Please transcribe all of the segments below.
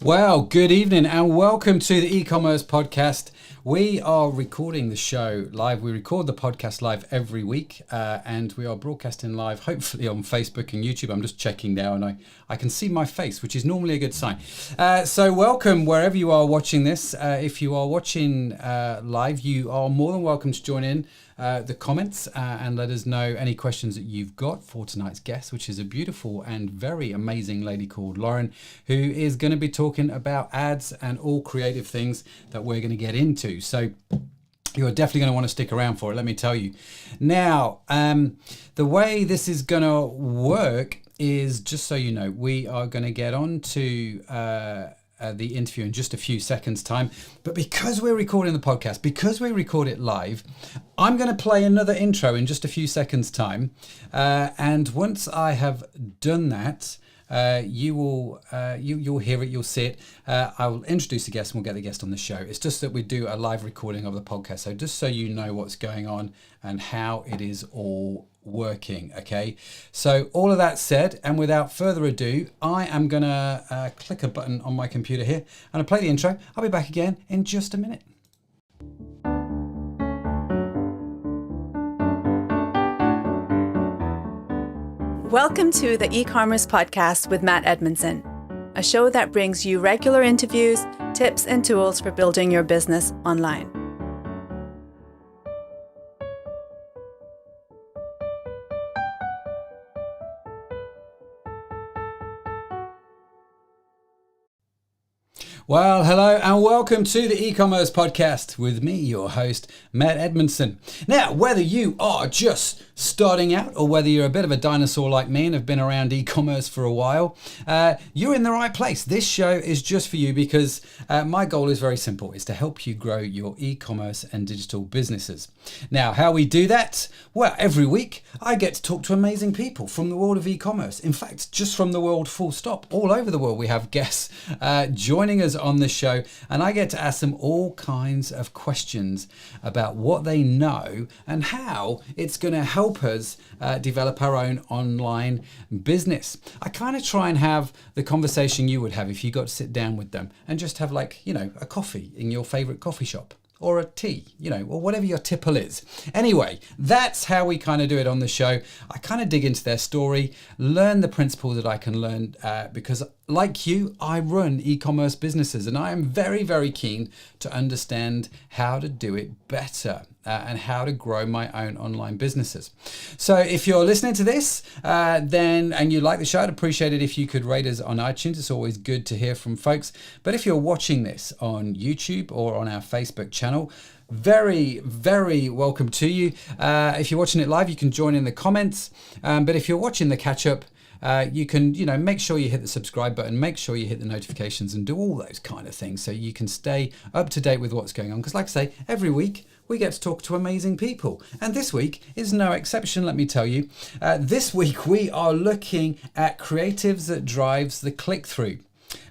Well, good evening and welcome to the e-commerce podcast. We are recording the show live. We record the podcast live every week and we are broadcasting live, hopefully on Facebook and YouTube. I'm just checking now and I can see my face, which is normally a good sign. So welcome wherever you are watching this. If you are watching live, you are more than welcome to join in the comments and let us know any questions that you've got for tonight's guest, which is a beautiful and very amazing lady called Lauren, who is going to be talking about ads and all creative things that we're going to get into. So you're definitely going to want to stick around for it, let me tell you. Now, the way this is going to work is, just so you know, we are going to get on to the interview in just a few seconds time, but because we're recording the podcast, because we record it live, I'm going to play another intro in just a few seconds time, and once I have done that, you'll hear it, you'll see it. I will introduce the guest and we'll get the guest on the show. It's just that we do a live recording of the podcast, so just so you know what's going on and how it is all working. Okay, so all of that said, and without further ado, I am gonna click a button on my computer here and I'll play the intro. I'll be back again in just a minute. Welcome to the e-commerce podcast with Matt Edmundson, a show that brings you regular interviews, tips, and tools for building your business online. Well, hello and welcome to the e-commerce podcast with me, your host, Matt Edmundson. Now, whether you are just starting out or whether you're a bit of a dinosaur like me and have been around e-commerce for a while, you're in the right place. This show is just for you because my goal is very simple. It's to help you grow your e-commerce and digital businesses. Now, how we do that? Well, every week I get to talk to amazing people from the world of e-commerce. In fact, just from the world full stop. All over the world we have guests joining us on the show, and I get to ask them all kinds of questions about what they know and how it's going to help us develop our own online business. I kind of try and have the conversation you would have if you got to sit down with them and just have, like, you know, a coffee in your favorite coffee shop, or a tea, you know, or whatever your tipple is. Anyway, that's how we kind of do it on the show. I kind of dig into their story, learn the principles that I can learn because, like you, I run e-commerce businesses and I am very, very keen to understand how to do it better and how to grow my own online businesses. So if you're listening to this and you like the show, I'd appreciate it if you could rate us on iTunes. It's always good to hear from folks. But if you're watching this on YouTube or on our Facebook channel, very, very welcome to you. If you're watching it live, you can join in the comments. But if you're watching the catch-up, you can, make sure you hit the subscribe button, make sure you hit the notifications and do all those kind of things so you can stay up to date with what's going on. Because like I say, every week we get to talk to amazing people. And this week is no exception, let me tell you. This week we are looking at creatives that drives the click-through.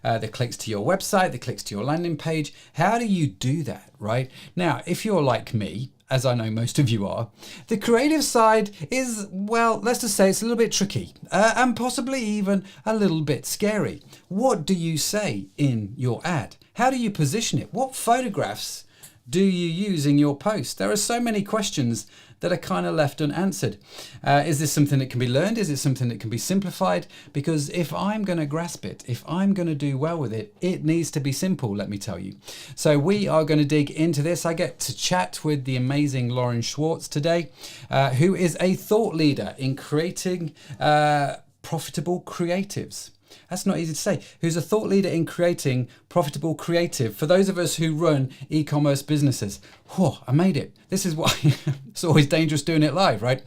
The clicks to your website, the clicks to your landing page. How do you do that, right? Now, if you're like me, as I know most of you are, the creative side is, well, let's just say it's a little bit tricky and possibly even a little bit scary. What do you say in your ad? How do you position it? What photographs do you use in your post? There are so many questions that are kind of left unanswered. Is this something that can be learned? Is it something that can be simplified? Because if I'm going to grasp it, if I'm going to do well with it, it needs to be simple, let me tell you. So we are going to dig into this. I get to chat with the amazing Lauren Schwartz today, who is a thought leader in creating profitable creatives. That's not easy to say. Who's a thought leader in creating profitable creative for those of us who run e-commerce businesses. Whoa, I made it. This is why it's always dangerous doing it live, right?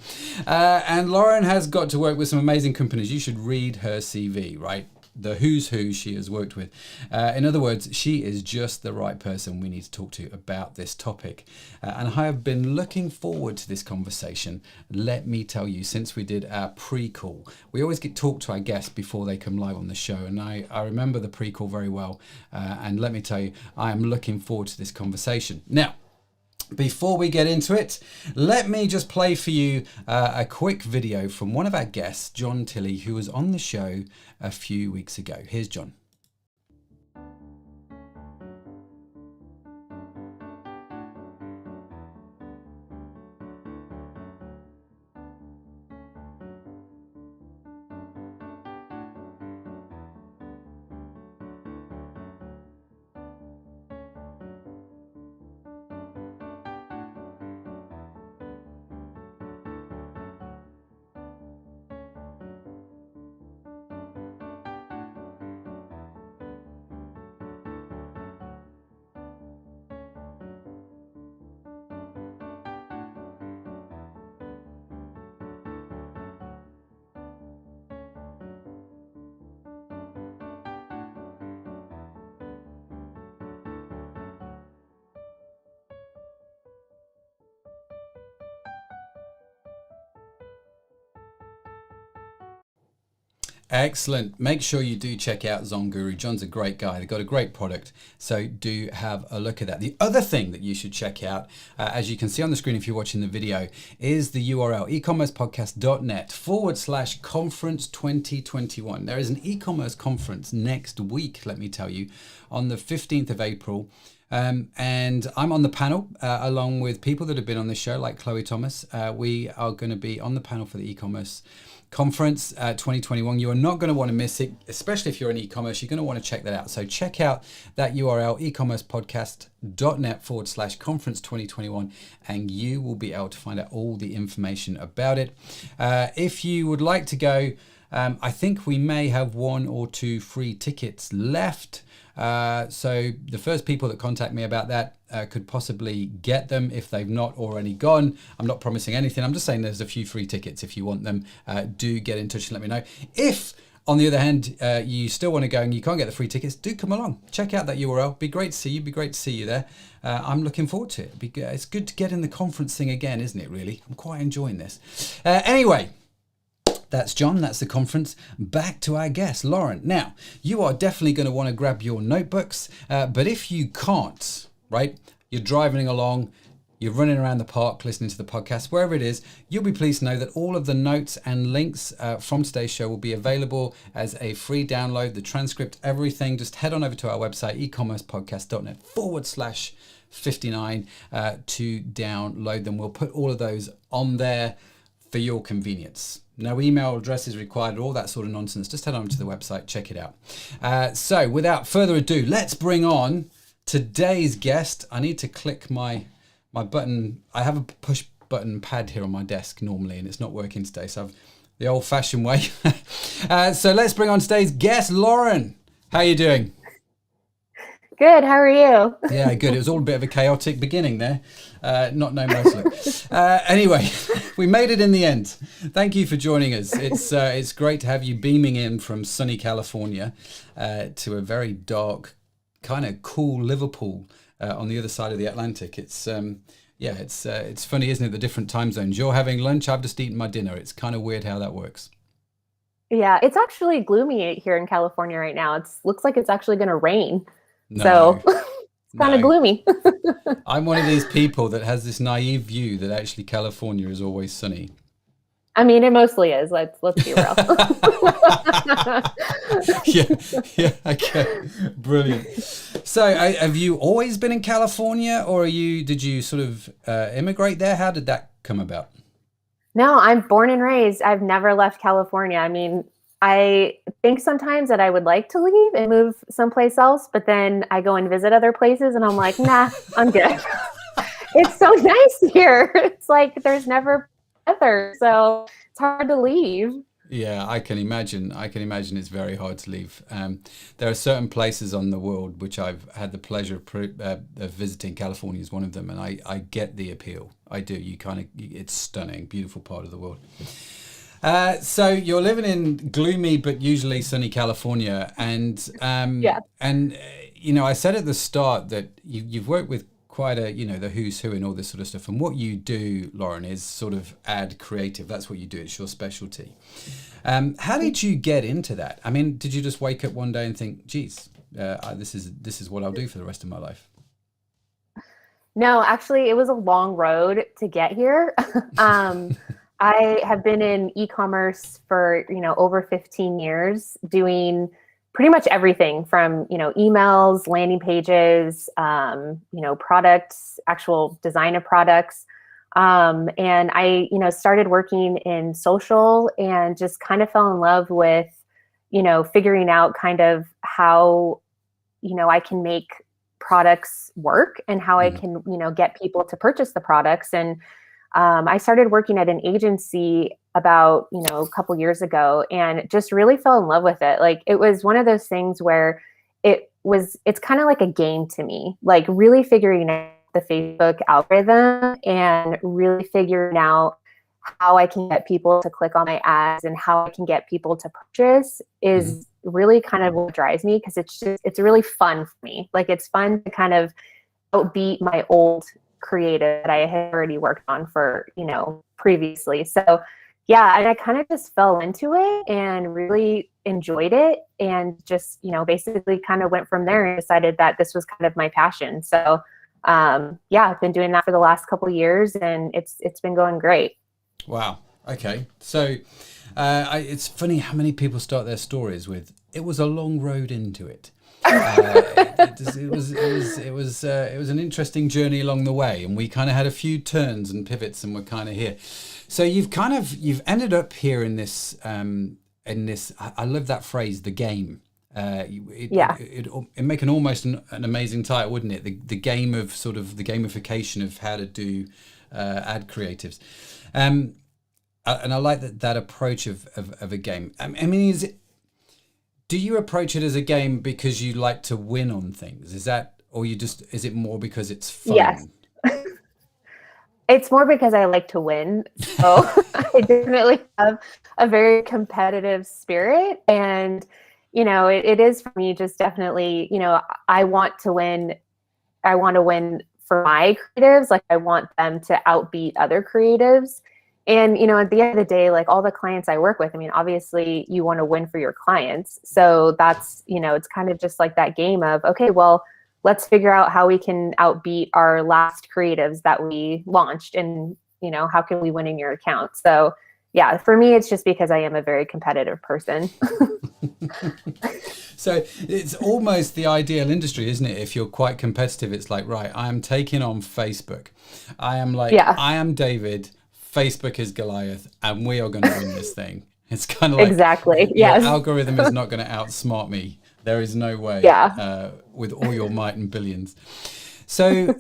And Lauren has got to work with some amazing companies. You should read her CV, right? The who's who she has worked with. In other words, she is just the right person we need to talk to about this topic. And I have been looking forward to this conversation. Let me tell you, since we did our pre-call, we always get talk to our guests before they come live on the show. And I remember the pre-call very well. And let me tell you, I am looking forward to this conversation. Now, before we get into it, let me just play for you a quick video from one of our guests, John Tilley, who was on the show a few weeks ago. Here's John. Excellent. Make sure you do check out Zonguru. John's a great guy. They've got a great product. So do have a look at that. The other thing that you should check out, as you can see on the screen if you're watching the video, is the URL ecommercepodcast.net/conference 2021. There is an e-commerce conference next week, let me tell you, on the 15th of April. And I'm on the panel along with people that have been on the show, like Chloe Thomas. We are going to be on the panel for the e-commerce conference 2021. You are not going to want to miss it, especially if you're in e-commerce. You're going to want to check that out. So check out that URL, ecommercepodcast.net/conference 2021, and you will be able to find out all the information about it. If you would like to go, I think we may have 1 or 2 free tickets left. So the first people that contact me about that could possibly get them if they've not already gone. I'm not promising anything. I'm just saying there's a few free tickets. If you want them, do get in touch and let me know. If, on the other hand, you still want to go and you can't get the free tickets, do come along. Check out that URL. Be great to see you. Be great to see you there. I'm looking forward to it. It's good to get in the conference thing again, isn't it, really? I'm quite enjoying this. Anyway. That's John, that's the conference. Back to our guest, Lauren. Now, you are definitely going to want to grab your notebooks, but if you can't, right, you're driving along, you're running around the park, listening to the podcast, wherever it is, you'll be pleased to know that all of the notes and links from today's show will be available as a free download, the transcript, everything. Just head on over to our website, ecommercepodcast.net/59 to download them. We'll put all of those on there for your convenience. No email address is required, all that sort of nonsense. Just head on to the website, check it out. So without further ado, let's bring on today's guest. I need to click my button. I have a push button pad here on my desk normally, and it's not working today. So I've the old fashioned way. So let's bring on today's guest, Lauren. How are you doing? Good. How are you? Yeah, good. It was all a bit of a chaotic beginning there. Not no mostly. Anyway, we made it in the end. Thank you for joining us. It's great to have you beaming in from sunny California to a very dark, kind of cool Liverpool on the other side of the Atlantic. It's funny, isn't it? The different time zones. You're having lunch. I've just eaten my dinner. It's kind of weird how that works. Yeah, it's actually gloomy here in California right now. It looks like it's actually going to rain. No, so it's kind of gloomy. I'm one of these people that has this naive view that actually California is always sunny. I mean, it mostly is. Let's be real. yeah, okay, brilliant. So, have you always been in California, or did you sort of immigrate there? How did that come about? No, I'm born and raised. I've never left California. I mean, I think sometimes that I would like to leave and move someplace else, but then I go and visit other places and I'm like, nah, I'm good. It's so nice here. It's like there's never weather, so it's hard to leave. Yeah, I can imagine. It's very hard to leave. There are certain places on the world which I've had the pleasure of visiting. California is one of them, and I get the appeal. I do. It's stunning, beautiful part of the world. So you're living in gloomy but usually sunny California, and I said at the start that you've worked with quite a the who's who and all this sort of stuff. And what you do, Lauren, is sort of ad creative. That's what you do. It's your specialty. How did you get into that? I mean, did you just wake up one day and think, geez, this is what I'll do for the rest of my life? No, actually, it was a long road to get here. I have been in e-commerce for, over 15 years, doing pretty much everything from, emails, landing pages, products, actual design of products. And I, started working in social and just kind of fell in love with, figuring out kind of how, I can make products work and how I can, get people to purchase the products. And I started working at an agency about, a couple years ago and just really fell in love with it. Like, it was one of those things where it's kind of like a game to me, like really figuring out the Facebook algorithm and really figuring out how I can get people to click on my ads and how I can get people to purchase is really kind of what drives me, because it's really fun for me. Like, it's fun to kind of outbeat my old creative that I had already worked on for, previously. So Yeah, and I kind of just fell into it and really enjoyed it, and just, basically kind of went from there and decided that this was kind of my passion. So, yeah, I've been doing that for the last couple of years, and it's been going great. Wow. Okay. So it's funny how many people start their stories with, "It was a long road into it." It was an interesting journey along the way, and we kind of had a few turns and pivots, and we're kind of here. So you've ended up here in this I love that phrase, the game. It make an almost an amazing title, wouldn't it? The game of sort of the gamification of how to do ad creatives. And I like that approach of a game. I mean, do you approach it as a game because you like to win on things? Is it more because it's fun? Yes. It's more because I like to win. So I definitely have a very competitive spirit. And, it is for me just definitely, I want to win. I want to win for my creatives. Like, I want them to outbeat other creatives. And, at the end of the day, like, all the clients I work with, I mean, obviously you want to win for your clients. So that's, it's kind of just like that game of, okay, well, let's figure out how we can outbeat our last creatives that we launched, and, how can we win in your account? So yeah, for me, it's just because I am a very competitive person. So it's almost the ideal industry, isn't it? If you're quite competitive, it's like, right, I am taking on Facebook. I am like, yeah. I am David, Facebook is Goliath, and we are going to win this thing. It's kind of like, exactly. Yes. Your algorithm is not going to outsmart me. There is no way. Yeah. With all your might and billions. So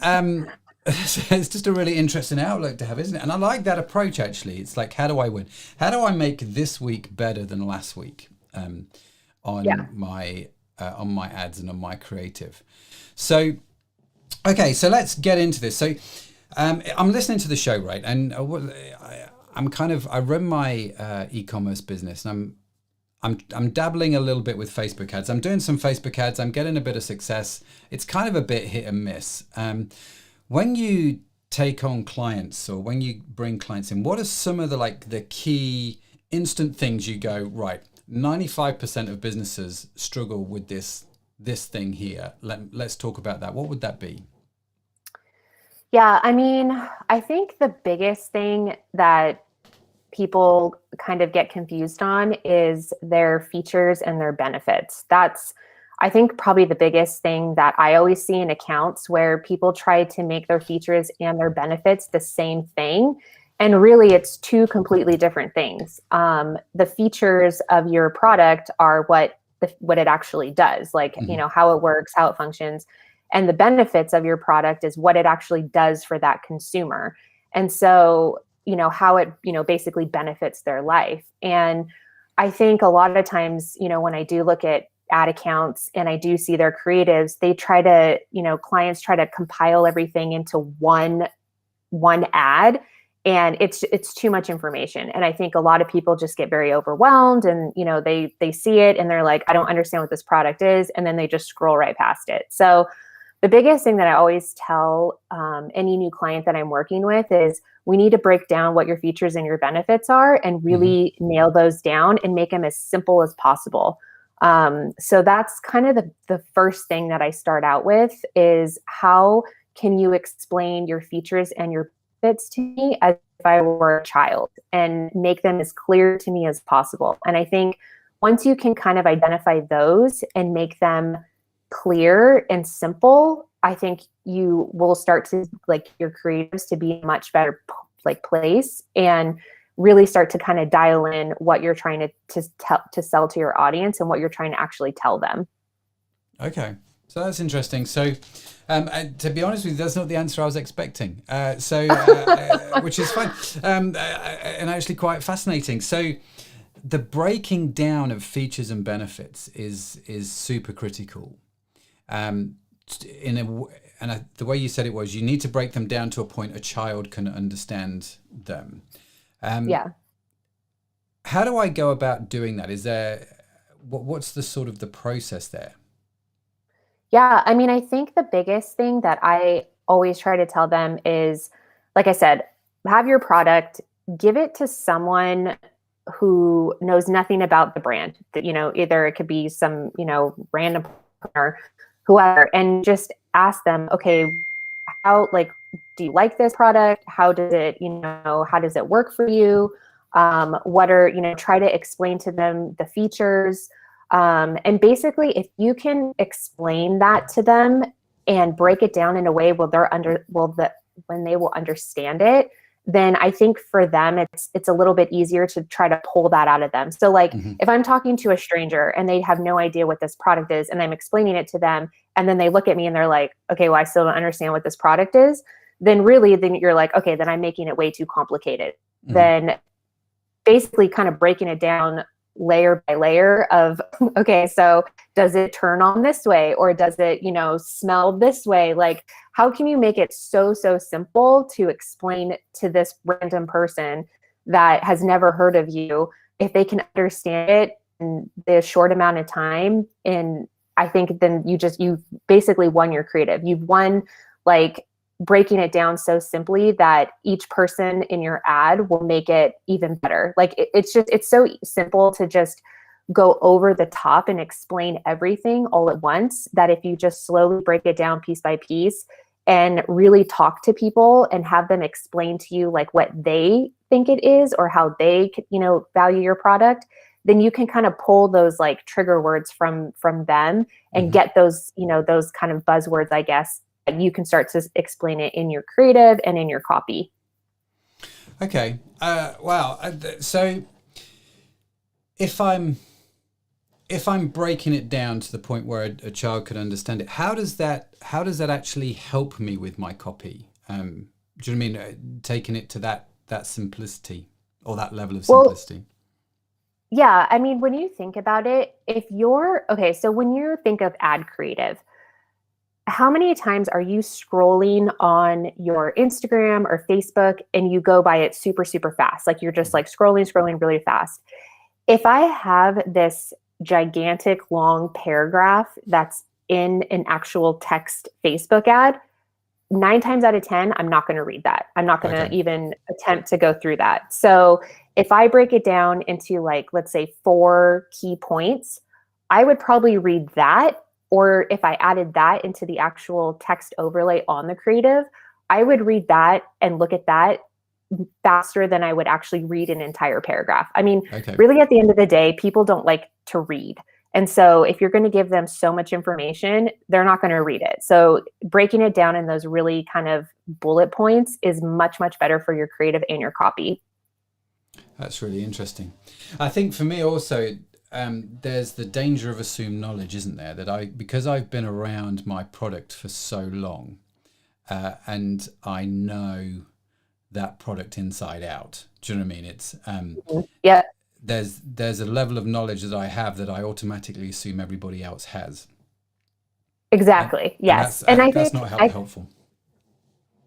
it's just a really interesting outlook to have, isn't it? And I like that approach, actually. It's like, how do I win? How do I make this week better than last week on my ads and on my creative? So, okay, so let's get into this. So I'm listening to the show, right? And I run my e-commerce business, and I'm dabbling a little bit with Facebook ads. I'm doing some Facebook ads. I'm getting a bit of success. It's kind of a bit hit and miss. When you take on clients, or when you bring clients in, what are some of the key instant things you go, right, 95% of businesses struggle with this thing here. Let's talk about that. What would that be? Yeah, I mean, I think the biggest thing that people kind of get confused on is their features and their benefits. That's, I think, probably the biggest thing that I always see in accounts, where people try to make their features and their benefits the same thing. And really, it's two completely different things. The features of your product are what it actually does, like, how it works, how it functions. And the benefits of your product is what it actually does for that consumer. And so, how it, basically benefits their life. And I think a lot of times, when I do look at ad accounts and I do see their creatives, they try to, clients try to compile everything into one ad, and it's too much information. And I think a lot of people just get very overwhelmed, and, they see it and they're like, I don't understand what this product is. And then they just scroll right past it. So the biggest thing that I always tell any new client that I'm working with is, we need to break down what your features and your benefits are, and really nail those down and make them as simple as possible. So that's kind of the first thing that I start out with, is how can you explain your features and your benefits to me as if I were a child, and make them as clear to me as possible. And I think once you can kind of identify those and make them clear and simple, I think you will start to, like, your creatives to be in a much better place, and really start to kind of dial in what you're trying to sell to your audience, and what you're trying to actually tell them. Okay, so that's interesting. So to be honest with you, that's not the answer I was expecting. Which is fine, and actually quite fascinating. So the breaking down of features and benefits is super critical. The way you said it was, you need to break them down to a point a child can understand them. How do I go about doing that? Is there, what's the sort of the process there? Yeah, I mean, I think the biggest thing that I always try to tell them is, like I said, have your product, give it to someone who knows nothing about the brand. That, either it could be some, random or whoever, and just ask them, okay, how, like, do you like this product? How does it, how does it work for you? What are, try to explain to them the features. And basically, if you can explain that to them and break it down in a way when they will understand it, then I think for them, it's a little bit easier to try to pull that out of them. So like, if I'm talking to a stranger and they have no idea what this product is, and I'm explaining it to them, and then they look at me and they're like, okay, well, I still don't understand what this product is. Then you're like, okay, then I'm making it way too complicated. Then basically kind of breaking it down layer by layer of, okay, so does it turn on this way, or does it, smell this way? Like, how can you make it so simple to explain to this random person that has never heard of you, if they can understand it in the short amount of time? And I think then you've basically won your creative. You've won, like, breaking it down so simply that each person in your ad will make it even better. Like, it's so simple to just go over the top and explain everything all at once, that if you just slowly break it down piece by piece and really talk to people and have them explain to you like what they think it is or how they, value your product, then you can kind of pull those like trigger words from them and get those, those kind of buzzwords, I guess. You can start to explain it in your creative and in your copy. Okay. Wow. So if I'm breaking it down to the point where a child could understand it, how does that actually help me with my copy? Do you know what I mean? Taking it to that simplicity, or that level of simplicity. Well, yeah. I mean, when you think about it, so when you think of ad creative, how many times are you scrolling on your Instagram or Facebook and you go by it super fast? Like, you're just like scrolling really fast. If I have this gigantic long paragraph that's in an actual text Facebook ad, 9 times out of 10, I'm not going to read that. I'm not going to even attempt to go through that. So if I break it down into, like, let's say 4 key points, I would probably read that. Or if I added that into the actual text overlay on the creative, I would read that and look at that faster than I would actually read an entire paragraph. I mean, really, at the end of the day, people don't like to read. And so if you're going to give them so much information, they're not going to read it. So breaking it down in those really kind of bullet points is much better for your creative and your copy. That's really interesting. I think for me also, there's the danger of assumed knowledge, isn't there? That because I've been around my product for so long, and I know that product inside out. Do you know what I mean? It's yeah. There's a level of knowledge that I have that I automatically assume everybody else has. Exactly. Yes, and I that's think not helpful.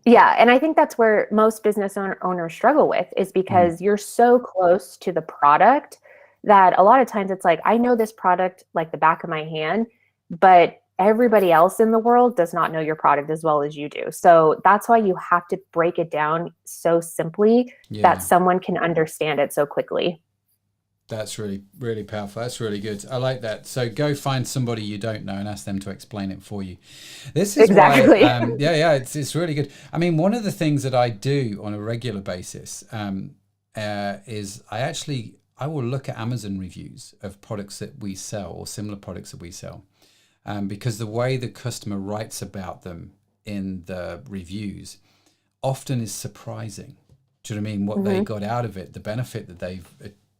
Yeah, and I think that's where most business owners struggle with, is because you're so close to the product that a lot of times it's like, I know this product like the back of my hand, but everybody else in the world does not know your product as well as you do. So that's why you have to break it down so simply that someone can understand it so quickly. That's really, really powerful. That's really good. I like that. So go find somebody you don't know and ask them to explain it for you. This is exactly. Why, it's really good. I mean, one of the things that I do on a regular basis is I will look at Amazon reviews of products that we sell, or similar products that we sell, because the way the customer writes about them in the reviews often is surprising. Do you know what I mean? What they got out of it, the benefit that they've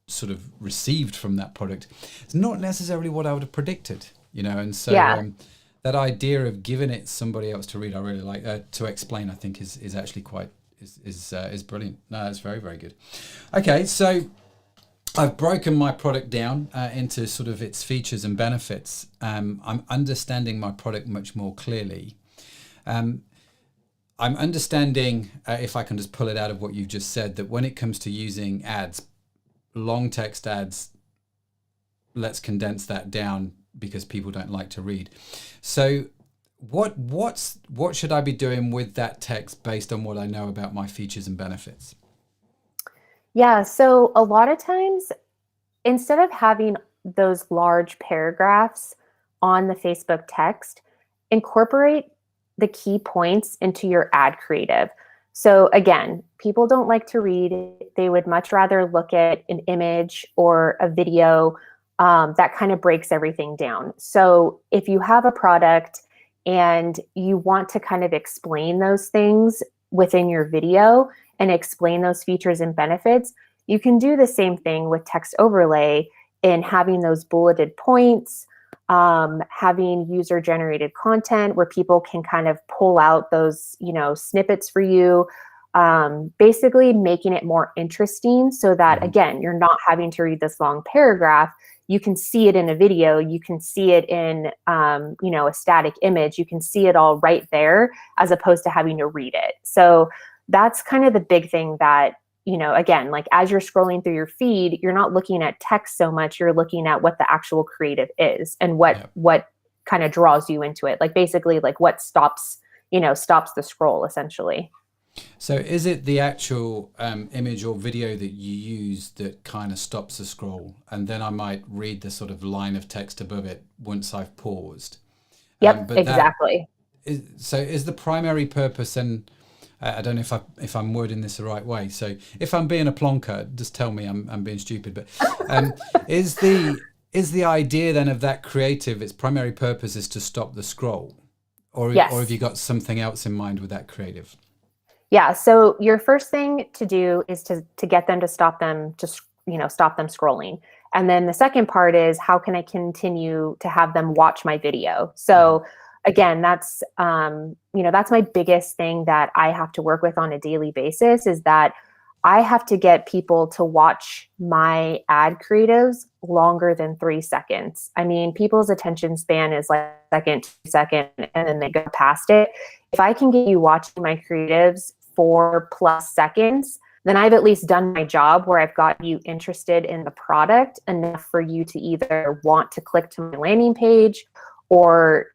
sort of received from that product, it's not necessarily what I would have predicted, and so that idea of giving it somebody else to read, I really like to explain, I think is actually quite is brilliant. No, it's very, very good. Okay, so I've broken my product down into sort of its features and benefits. I'm understanding my product much more clearly. I'm understanding, if I can just pull it out of what you've just said, that when it comes to using ads, long text ads, let's condense that down because people don't like to read. So what should I be doing with that text based on what I know about my features and benefits? Yeah. So a lot of times, instead of having those large paragraphs on the Facebook text, incorporate the key points into your ad creative. So again, people don't like to read. They would much rather look at an image or a video that kind of breaks everything down. So if you have a product and you want to kind of explain those things within your video and explain those features and benefits, you can do the same thing with text overlay in having those bulleted points, having user generated content where people can kind of pull out those, snippets for you, basically making it more interesting so that, again, you're not having to read this long paragraph. You can see it in a video, you can see it in, a static image, you can see it all right there as opposed to having to read it. So that's kind of the big thing that, again, like as you're scrolling through your feed, you're not looking at text so much, you're looking at what the actual creative is and what kind of draws you into it. Like basically like what stops the scroll essentially. So is it the actual image or video that you use that kind of stops the scroll? And then I might read the sort of line of text above it once I've paused. Yep, exactly. Is the primary purpose, and I don't know if I'm wording this the right way. So if I'm being a plonker, just tell me I'm being stupid. But is the idea then of that creative, its primary purpose is to stop the scroll, or have you got something else in mind with that creative? Yeah. So your first thing to do is to get them to stop them scrolling. And then the second part is how can I continue to have them watch my video? So again, that's my biggest thing that I have to work with on a daily basis is that I have to get people to watch my ad creatives longer than 3 seconds. I mean, people's attention span is like second, 2 seconds, and then they go past it. If I can get you watching my creatives 4+ seconds, then I've at least done my job where I've got you interested in the product enough for you to either want to click to my landing page or,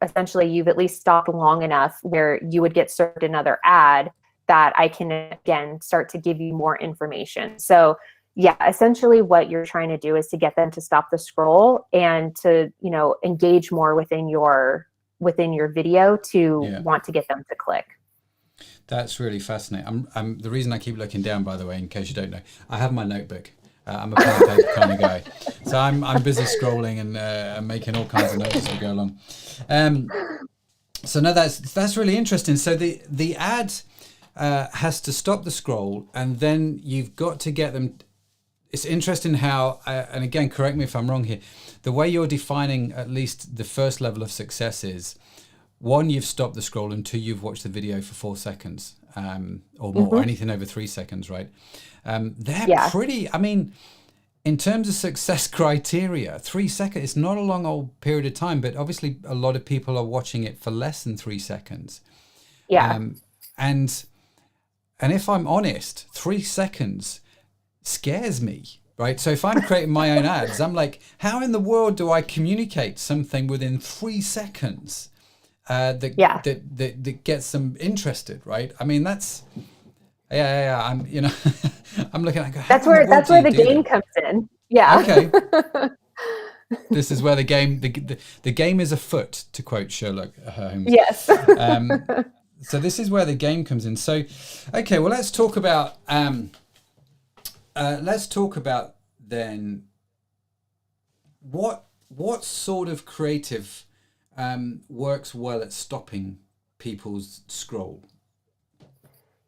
essentially you've at least stopped long enough where you would get served another ad that I can, again, start to give you more information. So yeah, essentially what you're trying to do is to get them to stop the scroll and to, engage more within your video to want to get them to click. That's really fascinating. The reason I keep looking down, by the way, in case you don't know, I have my notebook. I'm a pen and paper kind of guy, so I'm busy scrolling and making all kinds of notes as we go along. So no, that's really interesting. So the ad has to stop the scroll, and then you've got to get them. It's interesting how, and again, correct me if I'm wrong here, the way you're defining at least the first level of success is, 1, you've stopped the scroll, and 2, you've watched the video for 4 seconds or more, or anything over 3 seconds, right? They're pretty, I mean, in terms of success criteria, 3 seconds, it's not a long old period of time, but obviously a lot of people are watching it for less than 3 seconds. Yeah. And if I'm honest, 3 seconds scares me, right? So if I'm creating my own ads, I'm like, how in the world do I communicate something within 3 seconds that gets them interested, right? I mean, that's I'm I'm looking at that's where the game comes in. Yeah. Okay. This is where the game is afoot, to quote Sherlock Holmes. Yes. So this is where the game comes in. So okay, well, let's talk about then what sort of creative works well at stopping people's scroll.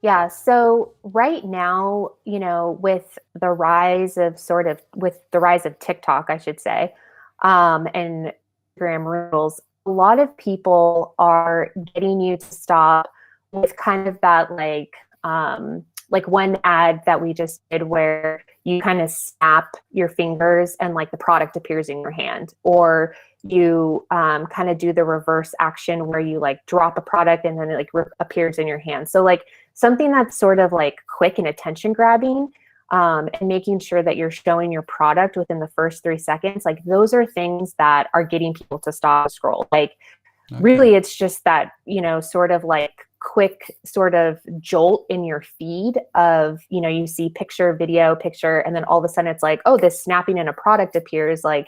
Yeah. So right now, with the rise of TikTok, I should say, and Instagram Reels, a lot of people are getting you to stop with kind of that like one ad that we just did where you kind of snap your fingers and like the product appears in your hand, or you kind of do the reverse action where you like drop a product and then it like appears in your hand. So like something that's sort of like quick and attention grabbing, and making sure that you're showing your product within the first 3 seconds. Like those are things that are getting people to stop scroll. Like really it's just that, sort of like quick sort of jolt in your feed of, you see picture, video, picture, and then all of a sudden it's like, oh, this snapping in a product appears. Like,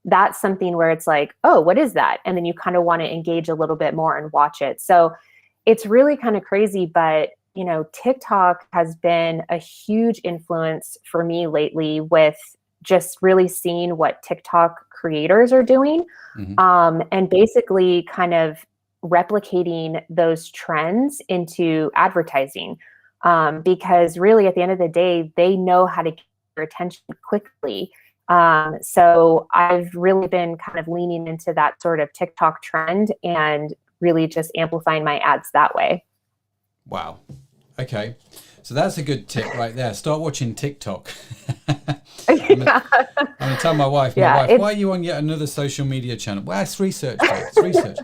that's something where it's like, oh, what is that? And then you kind of want to engage a little bit more and watch it. So it's really kind of crazy, but TikTok has been a huge influence for me lately with just really seeing what TikTok creators are doing, and basically kind of replicating those trends into advertising, because really at the end of the day, they know how to get your attention quickly. So I've really been kind of leaning into that sort of TikTok trend and really just amplifying my ads that way. Wow. Okay. So that's a good tip right there. Start watching TikTok. I'm going to tell my wife, why are you on yet another social media channel? Well, it's research. It's research.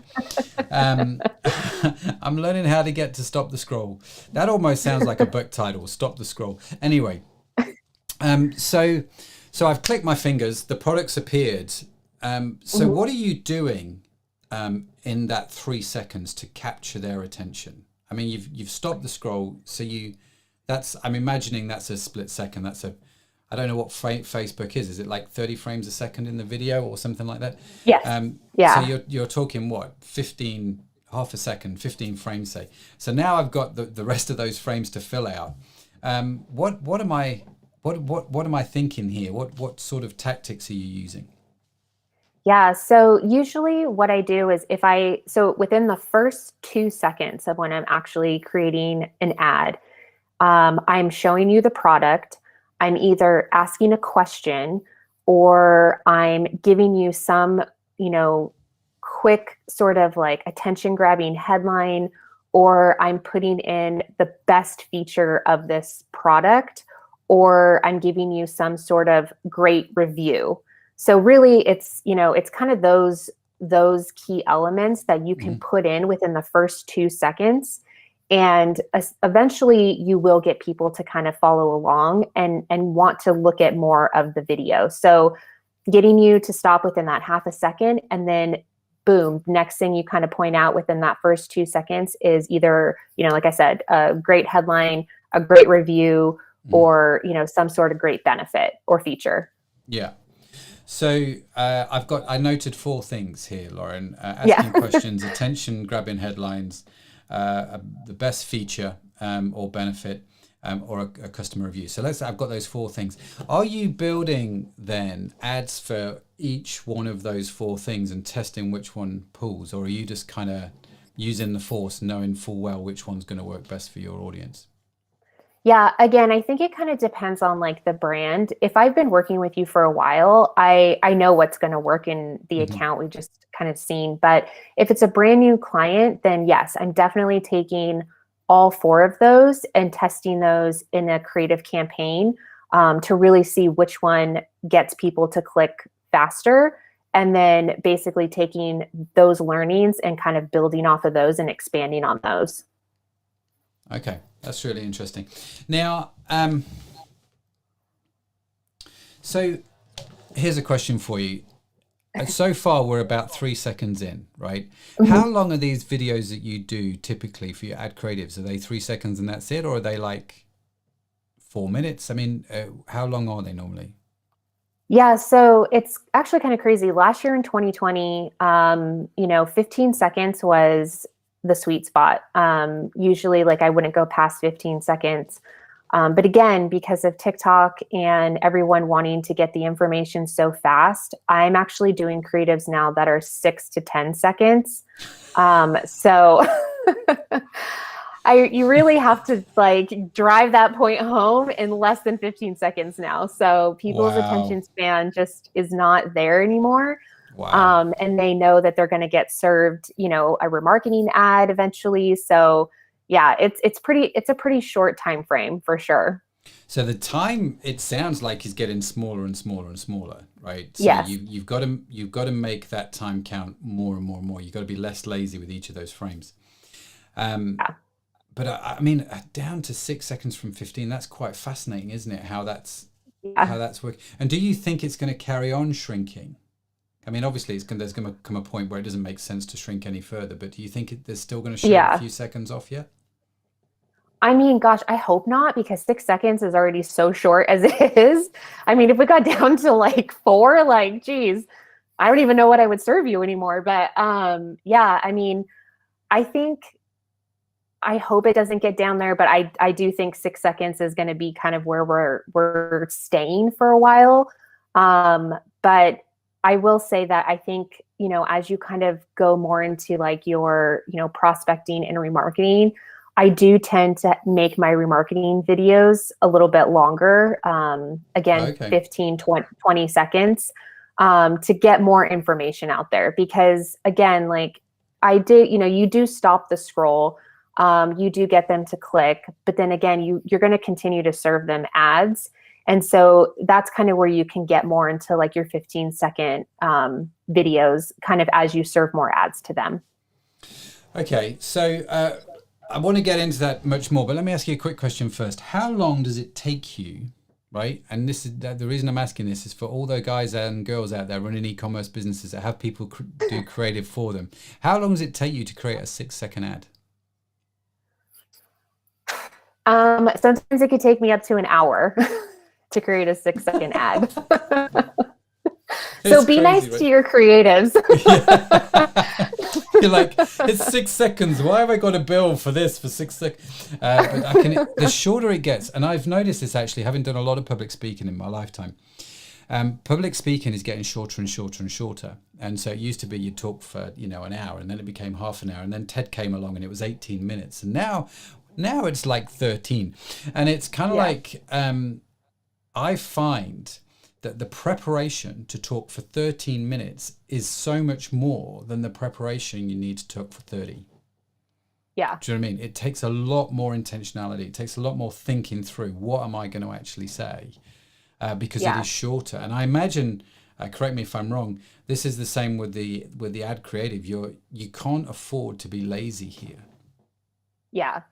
I'm learning how to get to stop the scroll. That almost sounds like a book title, Stop the Scroll. Anyway, so I've clicked my fingers, the product's appeared. So what are you doing in that 3 seconds to capture their attention? I mean, you've stopped the scroll, so I'm imagining that's a split second. I don't know what Facebook is. Is it like 30 frames a second in the video or something like that? Yes. So you're talking what, 15, half a second, 15 frames, say. So now I've got the rest of those frames to fill out. What am I thinking here? What sort of tactics are you using? Yeah, so usually what I do is within the first 2 seconds of when I'm actually creating an ad, I'm showing you the product. I'm either asking a question or I'm giving you some, quick sort of like attention grabbing headline, or I'm putting in the best feature of this product, or I'm giving you some sort of great review. So really it's kind of those key elements that you can put in within the first 2 seconds. And eventually you will get people to kind of follow along and want to look at more of the video. So getting you to stop within that half a second, and then boom, next thing you kind of point out within that first 2 seconds is either, like I said, a great headline, a great review, or, some sort of great benefit or feature. Yeah. So I noted 4 things here, Lauren. Asking questions, attention grabbing headlines, the best feature or benefit, or a customer review. So I've got those 4 things. Are you building then ads for each one of those 4 things and testing which one pulls, or are you just kind of using the force, knowing full well which one's going to work best for your audience? Yeah, again, I think it kind of depends on like the brand. If I've been working with you for a while, I know what's going to work in the account we just kind of seen. But if it's a brand new client, then yes, I'm definitely taking all 4 of those and testing those in a creative campaign to really see which one gets people to click faster. And then basically taking those learnings and kind of building off of those and expanding on those. Okay, that's really interesting. Now, so here's a question for you. So far, we're about 3 seconds in, right? How long are these videos that you do typically for your ad creatives? Are they 3 seconds and that's it? Or are they like 4 minutes? I mean, how long are they normally? Yeah, so it's actually kind of crazy. Last year in 2020, 15 seconds was the sweet spot. Usually like I wouldn't go past 15 seconds. But again, because of TikTok and everyone wanting to get the information so fast, I'm actually doing creatives now that are 6 to 10 seconds. So you really have to like drive that point home in less than 15 seconds now. So people's attention span just is not there anymore. Wow. And they know that they're going to get served, a remarketing ad eventually. So yeah, it's a pretty short time frame for sure. So the time, it sounds like, is getting smaller and smaller and smaller, right? So yes. you've got to make that time count more and more and more. You've got to be less lazy with each of those frames. But I mean, down to 6 seconds from 15, that's quite fascinating, isn't it? How that's working. And do you think it's going to carry on shrinking? I mean, obviously there's going to come a point where it doesn't make sense to shrink any further, but do you think there's still going to shave a few seconds off yet? I mean, gosh, I hope not, because 6 seconds is already so short as it is. I mean, if we got down to like 4, like, geez, I don't even know what I would serve you anymore. But yeah, I mean, I hope it doesn't get down there, but I do think 6 seconds is going to be kind of where we're staying for a while. But I will say that I think, you know, as you kind of go more into like your, you know, prospecting and remarketing, I do tend to make my remarketing videos a little bit longer. Again, 15, 20 seconds, to get more information out there. Because again, like I did, you know, you do stop the scroll, you do get them to click, but then again, you're going to continue to serve them ads. And so that's kind of where you can get more into like your 15-second videos, kind of as you serve more ads to them. Okay, so I want to get into that much more, but let me ask you a quick question first. How long does it take you, right? And this is the reason I'm asking this is for all the guys and girls out there running e-commerce businesses that have people do creative for them. How long does it take you to create a 6-second ad? Sometimes it could take me up to an hour to create a 6-second ad. So be nice to your creatives. You're like, it's 6 seconds. Why have I got a bill for this for 6 seconds? But the shorter it gets, and I've noticed this actually, having done a lot of public speaking in my lifetime. Public speaking is getting shorter and shorter and shorter. And so it used to be you talk for, you know, an hour, and then it became half an hour, and then TED came along and it was 18 minutes. And now it's like 13. And it's kind of like, I find that the preparation to talk for 13 minutes is so much more than the preparation you need to talk for 30. Yeah. Do you know what I mean? It takes a lot more intentionality. It takes a lot more thinking through. What am I going to actually say? Because it is shorter. And I imagine, correct me if I'm wrong, this is the same with the ad creative. You can't afford to be lazy here. Yeah,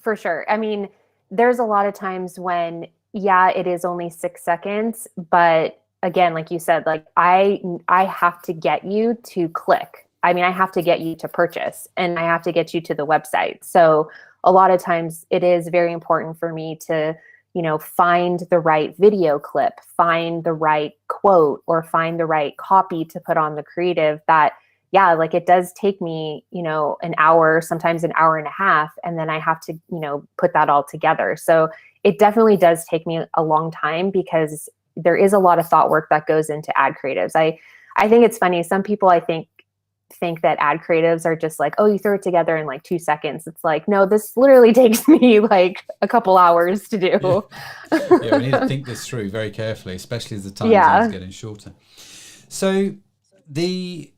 for sure. I mean, there's a lot of times when, it is only 6 seconds, but again, like you said, like I have to get you to click. I mean, I have to get you to purchase, and I have to get you to the website. So a lot of times it is very important for me to, you know, find the right video clip, find the right quote, or find the right copy to put on the creative that, like it does take me, you know, an hour, sometimes an hour and a half, and then I have to, you know, put that all together. So it definitely does take me a long time, because there is a lot of thought work that goes into ad creatives. I think it's funny. Some people, I think that ad creatives are just like, oh, you throw it together in like 2 seconds. It's like, no, this literally takes me like a couple hours to do. We need to think this through very carefully, especially as the time is getting shorter. So the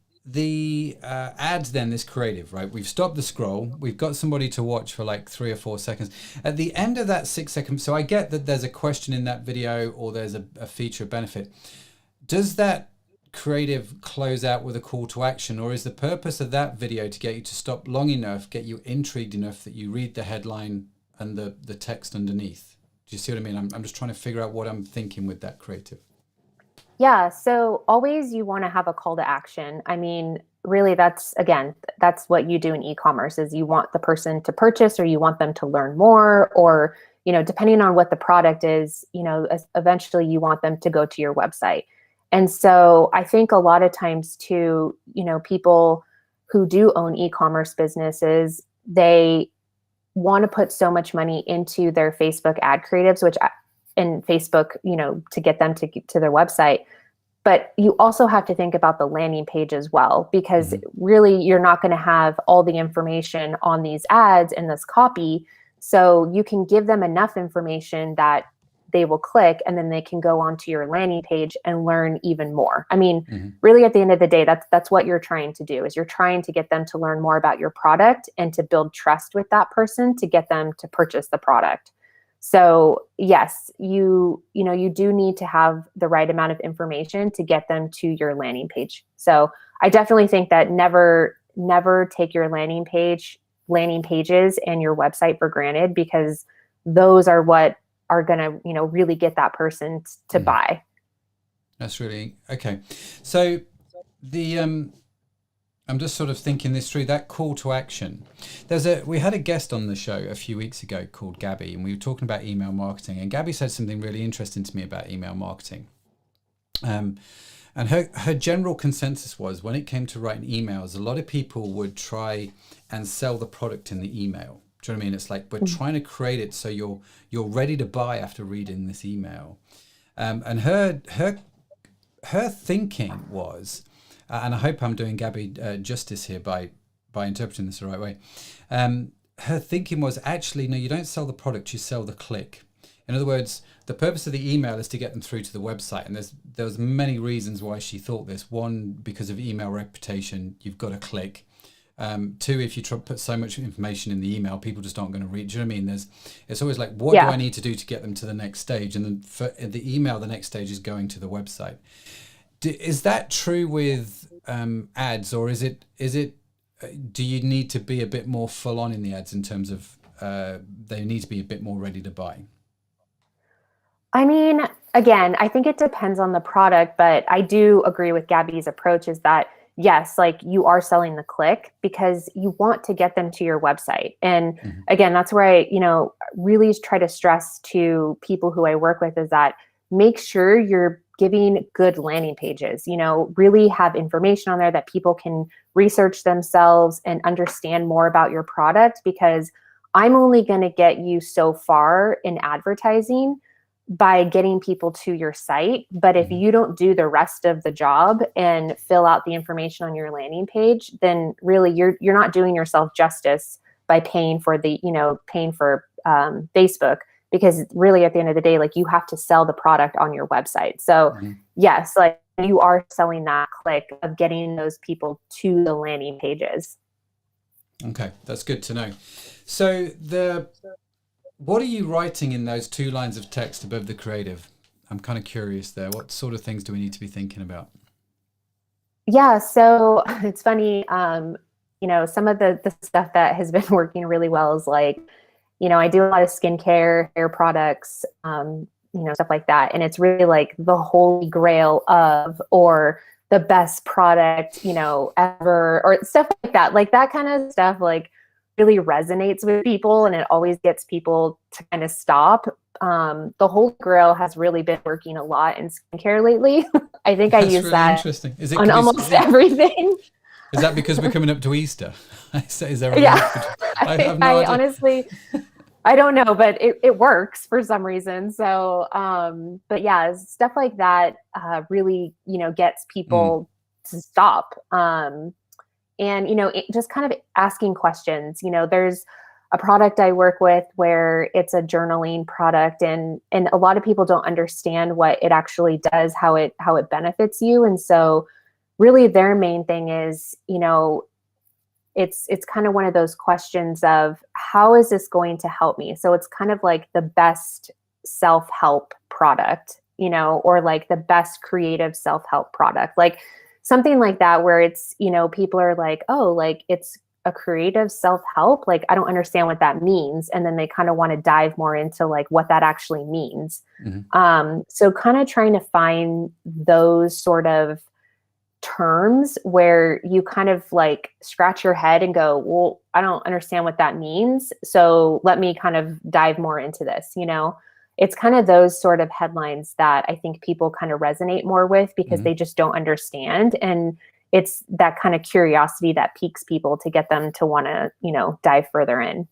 ads, then, this creative, right? We've stopped the scroll. We've got somebody to watch for like 3 or 4 seconds. At the end of that 6 seconds, so I get that there's a question in that video, or there's a feature benefit. Does that creative close out with a call to action, or is the purpose of that video to get you to stop long enough, get you intrigued enough that you read the headline and the text underneath? Do you see what I mean? I'm just trying to figure out what I'm thinking with that creative. Yeah. So always you want to have a call to action. I mean, really, that's what you do in e-commerce, is you want the person to purchase, or you want them to learn more, or, you know, depending on what the product is, you know, eventually you want them to go to your website. And so I think a lot of times too, you know, people who do own e-commerce businesses, they want to put so much money into their Facebook ad creatives, and Facebook, you know, to get them to their website. But you also have to think about the landing page as well, because really you're not going to have all the information on these ads and this copy. So you can give them enough information that they will click, and then they can go onto your landing page and learn even more. I mean, really at the end of the day, that's what you're trying to do, is you're trying to get them to learn more about your product and to build trust with that person to get them to purchase the product. So yes, you do need to have the right amount of information to get them to your landing page. So I definitely think that never take your landing pages and your website for granted, because those are what are going to, you know, really get that person to buy. That's really okay. So the I'm just sort of thinking this through, that call to action. We had a guest on the show a few weeks ago called Gabby, and we were talking about email marketing, and Gabby said something really interesting to me about email marketing. And her general consensus was, when it came to writing emails, a lot of people would try and sell the product in the email. Do you know what I mean? It's like, we're trying to create it so you're ready to buy after reading this email. And her thinking was, and I hope I'm doing Gabby justice here by interpreting this the right way. Her thinking was, actually, no, you don't sell the product, you sell the click. In other words, the purpose of the email is to get them through to the website. And there was many reasons why she thought this. One, because of email reputation, you've got to click. Two, if you put so much information in the email, people just aren't going to read. Do you know what I mean? It's always like, what do I need to do to get them to the next stage? And then for the email, the next stage is going to the website. Is that true with ads, or is it? Do you need to be a bit more full on in the ads in terms of they need to be a bit more ready to buy? I mean, again, I think it depends on the product, but I do agree with Gabby's approach is that, yes, like you are selling the click because you want to get them to your website. And again, that's where I, really try to stress to people who I work with is that make sure you're giving good landing pages, really have information on there that people can research themselves and understand more about your product, because I'm only going to get you so far in advertising by getting people to your site. But if you don't do the rest of the job and fill out the information on your landing page, then really you're not doing yourself justice by paying for Facebook, because really at the end of the day, like you have to sell the product on your website. So yes, like you are selling that click of getting those people to the landing pages. Okay, that's good to know. So what are you writing in those 2 lines of text above the creative? I'm kind of curious there. What sort of things do we need to be thinking about? Yeah, so it's funny, some of the stuff that has been working really well is like, I do a lot of skincare, hair products, stuff like that. And it's really like the holy grail of, or the best product, ever, or stuff like that. Like that kind of stuff, like really resonates with people, and it always gets people to kind of stop. The Holy Grail has really been working a lot in skincare lately. I think I use really that interesting. on almost everything. Is that because we're coming up to Easter? Is there I have no idea. Honestly, I don't know, but it works for some reason. So, but yeah, stuff like that really, gets people to stop. And, just kind of asking questions. There's a product I work with where it's a journaling product, and a lot of people don't understand what it actually does, how it benefits you. And so really their main thing is, it's kind of one of those questions of, how is this going to help me? So it's kind of like the best self-help product, or like the best creative self-help product. Like something like that, where it's, people are like, oh, like it's a creative self-help. Like, I don't understand what that means. And then they kind of want to dive more into like what that actually means. So kind of trying to find those sort of terms where you kind of like scratch your head and go, well, I don't understand what that means. So let me kind of dive more into this, It's kind of those sort of headlines that I think people kind of resonate more with, because they just don't understand. And it's that kind of curiosity that piques people to get them to want to, dive further in.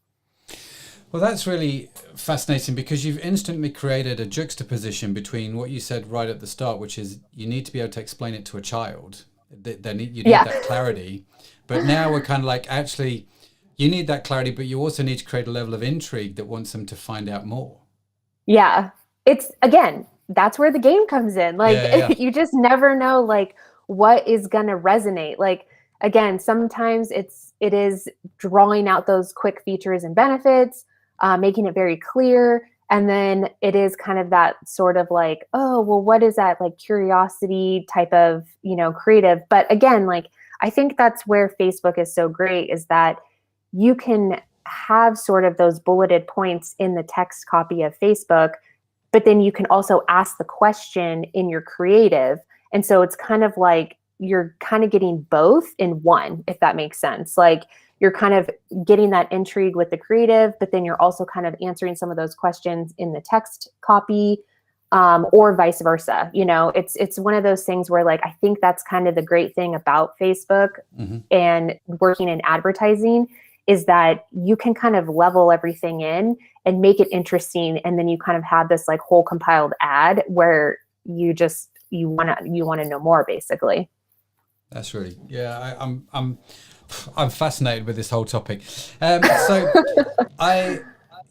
Well, that's really fascinating, because you've instantly created a juxtaposition between what you said right at the start, which is you need to be able to explain it to a child. You need that clarity. But now we're kind of like, actually, you need that clarity, but you also need to create a level of intrigue that wants them to find out more. Yeah. It's, again, that's where the game comes in. Like, you just never know, like, what is going to resonate. Like, again, sometimes it is drawing out those quick features and benefits, making it very clear. And then it is kind of that sort of like, oh, well, what is that like curiosity type of, creative. But again, like, I think that's where Facebook is so great, is that you can have sort of those bulleted points in the text copy of Facebook, but then you can also ask the question in your creative. And so it's kind of like you're kind of getting both in one, if that makes sense. Like you're kind of getting that intrigue with the creative, but then you're also kind of answering some of those questions in the text copy, or vice versa. You know, it's one of those things where, like, I think that's kind of the great thing about Facebook and working in advertising is that you can kind of level everything in and make it interesting. And then you kind of have this like whole compiled ad where you want to know more, basically. That's really, yeah, I'm fascinated with this whole topic.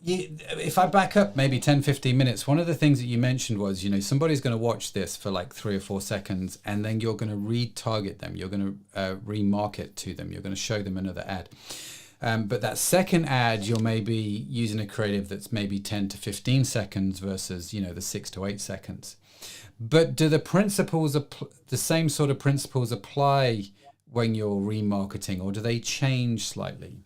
If I back up maybe 10, 15 minutes, one of the things that you mentioned was, somebody's going to watch this for like 3 or 4 seconds, and then you're going to retarget them. You're going to remarket to them. You're going to show them another ad. But that second ad, you're maybe using a creative that's maybe 10 to 15 seconds versus, the 6 to 8 seconds. But do the same sort of principles apply when you're remarketing, or do they change slightly?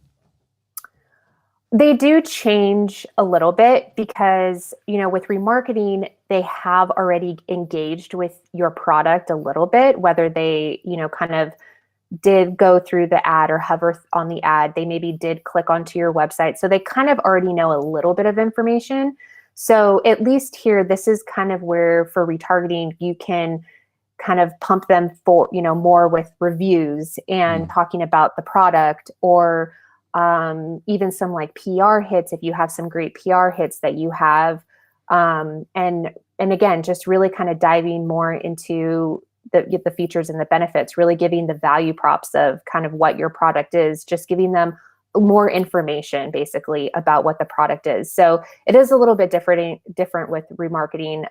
They do change a little bit because, with remarketing, they have already engaged with your product a little bit, whether they, kind of did go through the ad or hover on the ad, they maybe did click onto your website. So they kind of already know a little bit of information. So at least here, this is kind of where for retargeting, you can kind of pump them for, more with reviews and talking about the product, or even some like PR hits if you have some great PR hits that you have. And again, just really kind of diving more into the features and the benefits, really giving the value props of kind of what your product is, just giving them more information basically about what the product is. So it is a little bit different with remarketing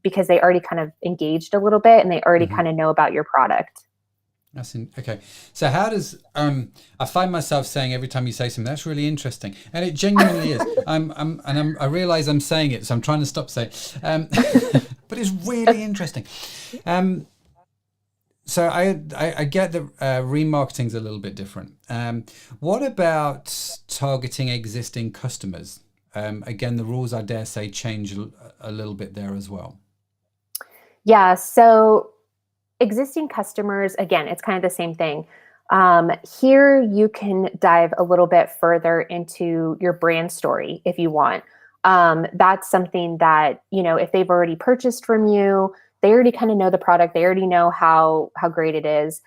because they already kind of engaged a little bit and they already kind of know about your product. Okay. So how does I find myself saying every time you say something, that's really interesting, and it genuinely is. I realize I'm saying it, so I'm trying to stop saying it. But it's really interesting. So I get that remarketing's a little bit different. What about targeting existing customers? Again, the rules, I dare say, change a little bit there as well. Yeah. So existing customers, again, it's kind of the same thing. Here you can dive a little bit further into your brand story if you want. That's something that, if they've already purchased from you, they already kind of know the product. They already know how great it is.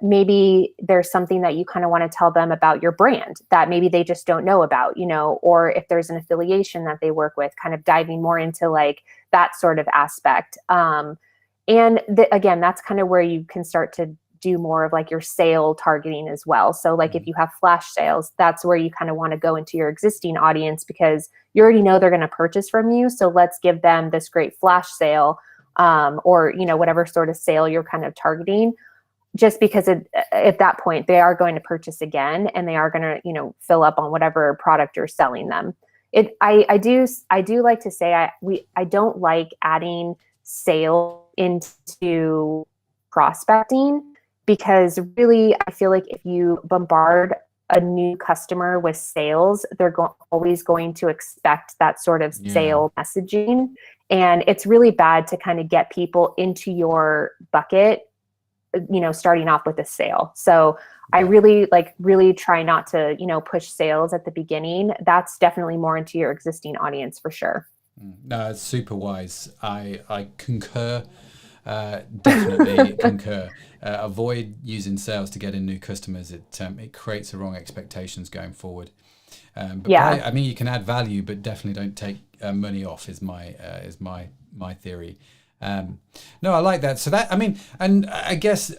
Maybe there's something that you kind of want to tell them about your brand that maybe they just don't know about, or if there's an affiliation that they work with, kind of diving more into like that sort of aspect. And again, that's kind of where you can start to do more of like your sale targeting as well. So like if you have flash sales, that's where you kind of want to go into your existing audience because you already know they're going to purchase from you. So let's give them this great flash sale, or, whatever sort of sale you're kind of targeting, just because at that point they are going to purchase again and they are going to, fill up on whatever product you're selling them. I do like to say I don't like adding sale into prospecting because really I feel like if you bombard a new customer with sales, they're always going to expect that sort of sale messaging. And it's really bad to kind of get people into your bucket, starting off with a sale. So I really try not to, push sales at the beginning. That's definitely more into your existing audience for sure. No, it's super wise. I concur. Definitely concur. Avoid using sales to get in new customers. It creates the wrong expectations going forward. But you can add value, but definitely don't take money off. Is my theory. No, I like that. So and I guess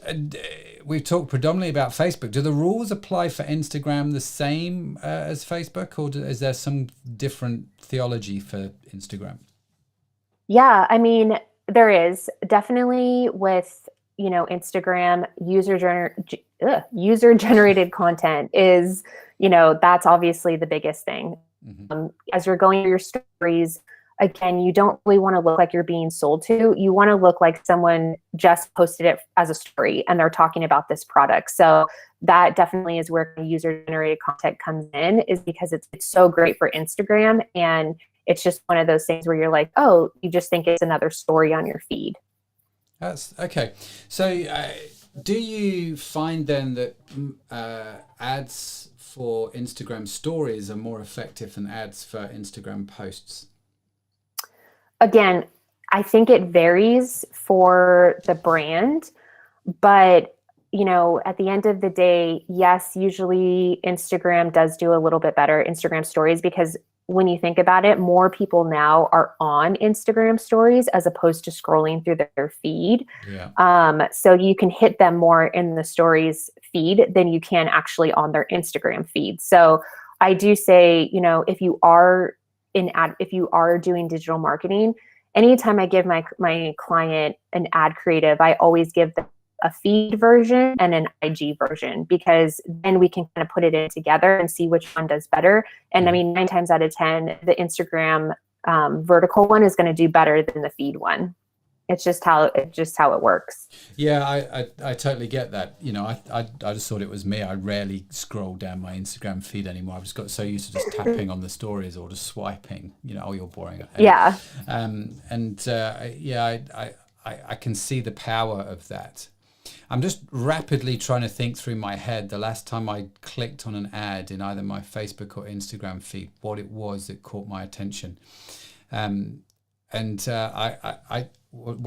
we've talked predominantly about Facebook. Do the rules apply for Instagram the same as Facebook, or is there some different theology for Instagram? Yeah, there is definitely with, Instagram user generated content is, that's obviously the biggest thing. As you're going through your stories, again, you don't really want to look like you're being sold to. You want to look like someone just posted it as a story and they're talking about this product. So that definitely is where user generated content comes in, is because it's so great for Instagram. And it's just one of those things where you're like, oh, you just think it's another story on your feed. That's okay. So do you find then that ads for Instagram stories are more effective than ads for Instagram posts? Again, I think it varies for the brand, but at the end of the day, yes, usually Instagram does do a little bit better, Instagram stories, because when you think about it, more people now are on Instagram stories as opposed to scrolling through their feed. Yeah. So you can hit them more in the stories feed than you can actually on their Instagram feed. So I do say, if you are doing digital marketing, anytime I give my client an ad creative, I always give them a feed version and an IG version, because then we can kind of put it in together and see which one does better. And I mean, 9 times out of 10, the Instagram vertical one is going to do better than the feed one. It's just how it works. Yeah, I totally get that. I just thought it was me. I rarely scroll down my Instagram feed anymore. I've just got so used to just tapping on the stories or just swiping. Oh, you're boring. Yeah. I can see the power of that. I'm just rapidly trying to think through my head the last time I clicked on an ad in either my Facebook or Instagram feed, what it was that caught my attention. What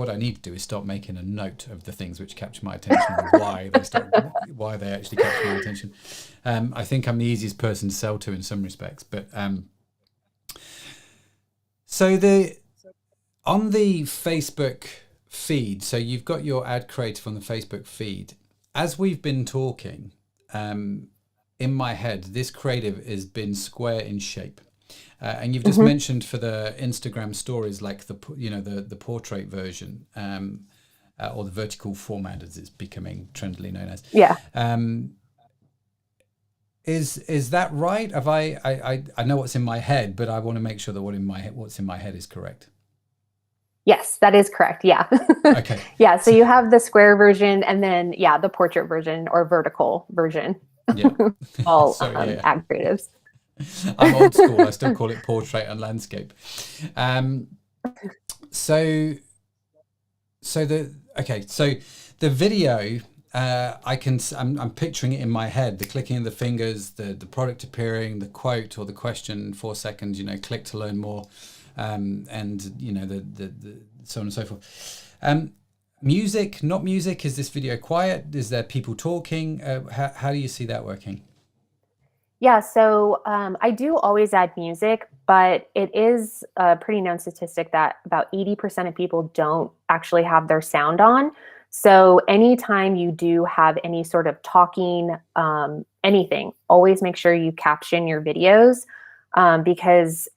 I need to do is start making a note of the things which capture my attention and why they actually capture my attention. I think I'm the easiest person to sell to in some respects, but on the Facebook feed, so you've got your ad creative on the Facebook feed. As we've been talking, in my head, this creative has been square in shape. And you've just mentioned for the Instagram stories, like the portrait version, or the vertical format as it's becoming trendily known as. Yeah. Is that right? Have I know what's in my head, but I want to make sure that what's in my head is correct. Yes, that is correct. Yeah. Okay. Yeah. So you have the square version, and then the portrait version or vertical version. Yeah. All ad creatives. I'm old school. I still call it portrait and landscape. So the video, I'm picturing it in my head, the clicking of the fingers, the product appearing, the quote or the question, 4 seconds, click to learn more, and the so on and so forth. Music, not music. Is this video quiet? Is there people talking? How do you see that working? Yeah, so I do always add music, but it is a pretty known statistic that about 80% of people don't actually have their sound on. So anytime you do have any sort of talking, anything, always make sure you caption your videos, because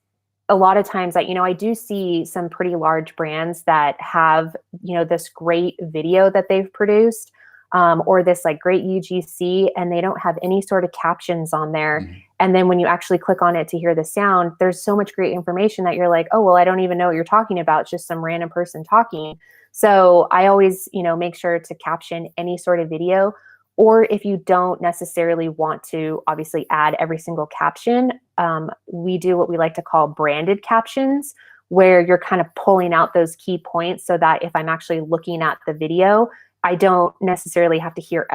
a lot of times I do see some pretty large brands that have, this great video that they've produced, or this like great UGC, and they don't have any sort of captions on there. Mm-hmm. And then when you actually click on it to hear the sound, there's so much great information that you're like, oh, well, I don't even know what you're talking about. It's just some random person talking. So I always, make sure to caption any sort of video. Or if you don't necessarily want to obviously add every single caption, we do what we like to call branded captions, where you're kind of pulling out those key points so that if I'm actually looking at the video, I don't necessarily have to hear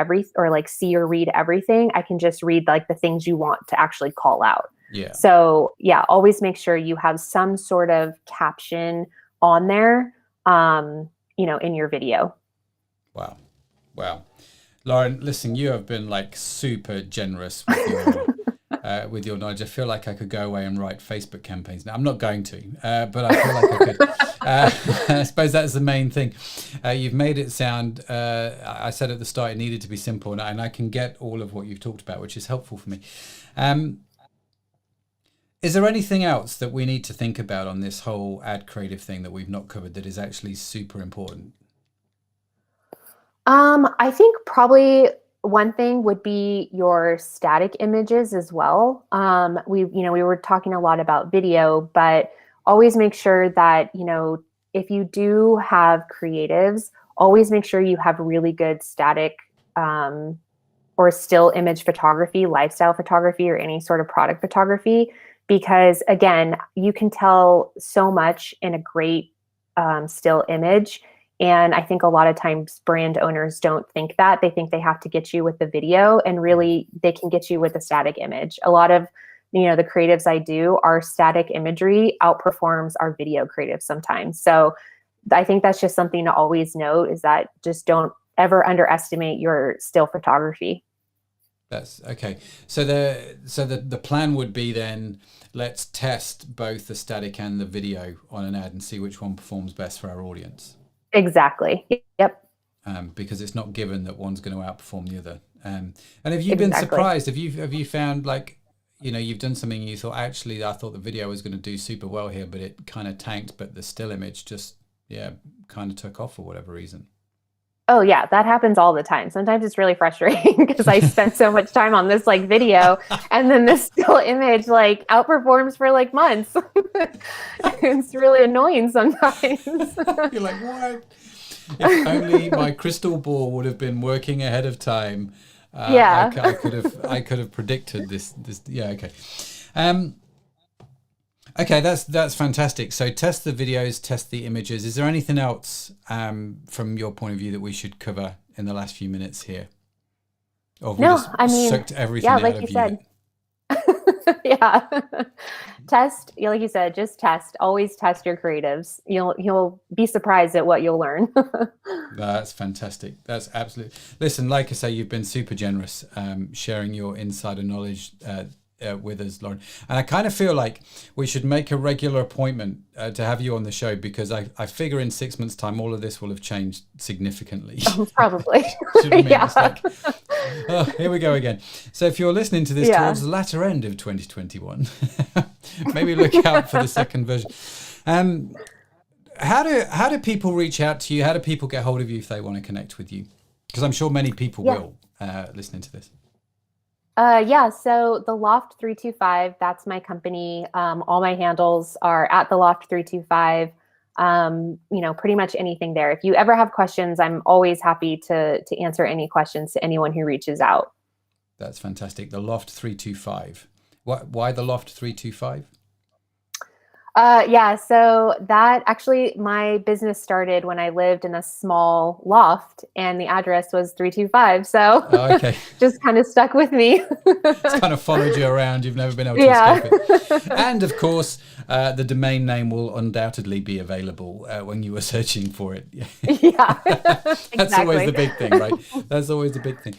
see or read everything. I can just read like the things you want to actually call out. Yeah. So always make sure you have some sort of caption on there, in your video. Wow. Lauren, listen, you have been like super generous with your, with your knowledge. I feel like I could go away and write Facebook campaigns. Now, I'm not going to, but I feel like I could. I suppose that's the main thing. You've made it sound, I said at the start, it needed to be simple, and I can get all of what you've talked about, which is helpful for me. Is there anything else that we need to think about on this whole ad creative thing that we've not covered that is actually super important? I think probably one thing would be your static images as well. We were talking a lot about video, but always make sure that, if you do have creatives, always make sure you have really good static, or still image photography, lifestyle photography, or any sort of product photography, because again, you can tell so much in a great, still image. And I think a lot of times brand owners don't think that. They think they have to get you with the video, and really they can get you with a static image. A lot of, the creatives I do, our static imagery outperforms our video creatives sometimes. So I think that's just something to always note, is that just don't ever underestimate your still photography. That's okay. So the plan would be then, let's test both the static and the video on an ad and see which one performs best for our audience. Exactly. Yep. Because it's not given that one's going to outperform the other. And have you been surprised? Have you found, like, you've done something and you thought, actually, I thought the video was going to do super well here, but it kind of tanked, but the still image just, kind of took off for whatever reason? Oh yeah, that happens all the time. Sometimes it's really frustrating because I spent so much time on this like video, and then this still image like outperforms for like months. It's really annoying sometimes. You're like, what? If only my crystal ball would have been working ahead of time. I could have predicted this. Yeah. Okay. Okay, that's fantastic. So test the videos, test the images. Is there anything else from your point of view that we should cover in the last few minutes here? Or have we just sucked everything out like of you said. Yeah. Test, like you said, just test. Always test your creatives. You'll be surprised at what you'll learn. That's fantastic. That's absolutely. Listen, like I say, you've been super generous sharing your insider knowledge with us, Lauren. And I kind of feel like we should make a regular appointment to have you on the show, because I figure in 6 months' time, all of this will have changed significantly. Probably. Yeah. It's like, oh, here we go again. So if you're listening to this towards the latter end of 2021, maybe look out for the second version. How do people reach out to you? How do people get hold of you if they want to connect with you? Because I'm sure many people will listening to this. So the Loft 325, that's my company. All my handles are at the Loft 325. Pretty much anything there. If you ever have questions, I'm always happy to answer any questions to anyone who reaches out. That's fantastic. The Loft 325. Why the Loft 325? So that actually, my business started when I lived in a small loft, and the address was 325. So just kind of stuck with me. It's kind of followed you around. You've never been able to escape it. And of course, the domain name will undoubtedly be available when you were searching for it. Yeah, That's always the big thing, right? That's always the big thing.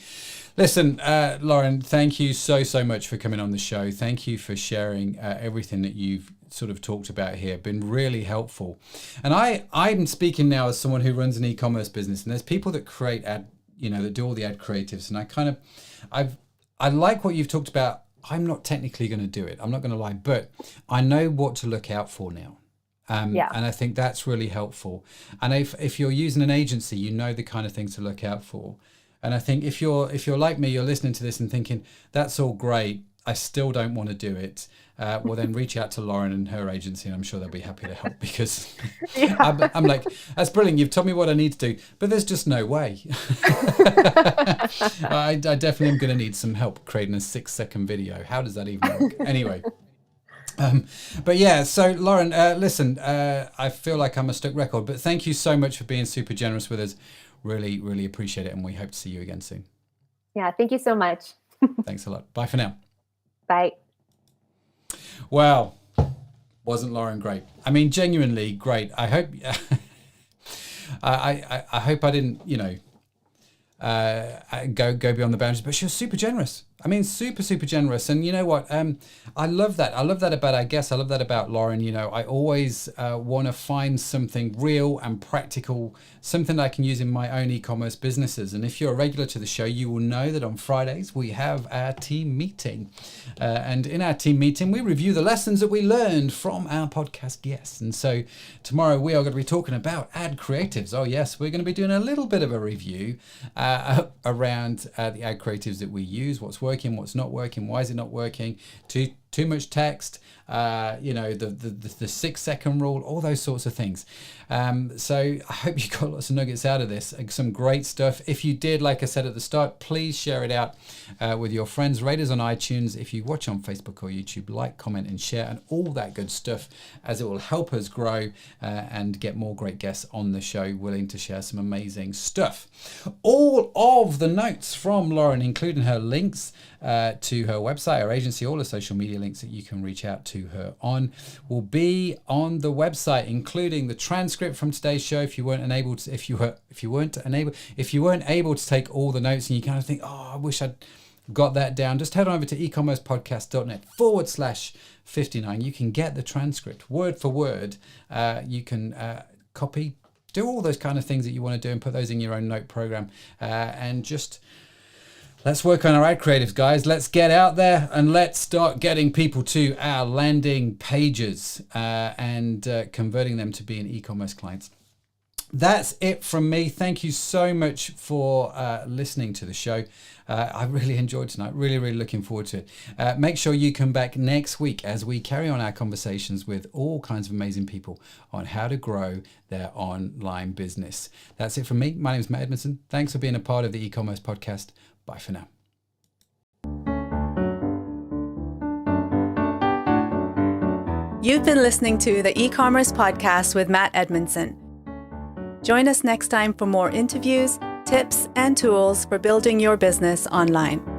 Listen, Lauren, thank you so much for coming on the show. Thank you for sharing everything that you've sort of talked about here. Been really helpful. And I'm speaking now as someone who runs an e-commerce business, and there's people that create that do all the ad creatives. And I like what you've talked about. I'm not technically going to do it. I'm not going to lie, but I know what to look out for now. And I think that's really helpful. And if you're using an agency, you know the kind of things to look out for. And I think if you're like me, you're listening to this and thinking, that's all great, I still don't want to do it. Well, then reach out to Lauren and her agency, and I'm sure they'll be happy to help, because I'm like, that's brilliant. You've told me what I need to do, but there's just no way. I definitely am going to need some help creating a 6-second video. How does that even work? Anyway. But yeah, so Lauren, listen, I feel like I'm a stuck record, but thank you so much for being super generous with us. Really, really appreciate it. And we hope to see you again soon. Yeah, thank you so much. Thanks a lot. Bye for now. Bye. Wow. Wasn't Lauren great? I mean, genuinely great. I hope I hope I didn't, go beyond the boundaries, but she was super generous. I mean, super generous. And you know what? I love that. I love that about our guests. I love that about Lauren. I always want to find something real and practical, something that I can use in my own e-commerce businesses. And if you're a regular to the show, you will know that on Fridays we have our team meeting. And in our team meeting, we review the lessons that we learned from our podcast guests. And so tomorrow we are going to be talking about ad creatives. Oh yes, we're going to be doing a little bit of a review around the ad creatives that we use, what's working, what's not working, why is it not working, to too much text, the 6-second rule, all those sorts of things. So I hope you got lots of nuggets out of this, some great stuff. If you did, like I said at the start, please share it out with your friends, rate us on iTunes. If you watch on Facebook or YouTube, like, comment and share and all that good stuff, as it will help us grow and get more great guests on the show willing to share some amazing stuff. All of the notes from Lauren, including her links to her website, her agency, all the social media links that you can reach out to her on, will be on the website, including the transcript from today's show. If you weren't able to take all the notes and you kind of think, oh, I wish I'd got that down, just head on over to ecommercepodcast.net/59. You can get the transcript word for word. You can copy, do all those kind of things that you want to do and put those in your own note program, and just let's work on our ad creatives, guys. Let's get out there and let's start getting people to our landing pages and converting them to being e-commerce clients. That's it from me. Thank you so much for listening to the show. I really enjoyed tonight. Really, really looking forward to it. Make sure you come back next week as we carry on our conversations with all kinds of amazing people on how to grow their online business. That's it from me. My name is Matt Edmundson. Thanks for being a part of the e-commerce podcast. Bye for now. You've been listening to the e-commerce podcast with Matt Edmundson. Join us next time for more interviews, tips, and tools for building your business online.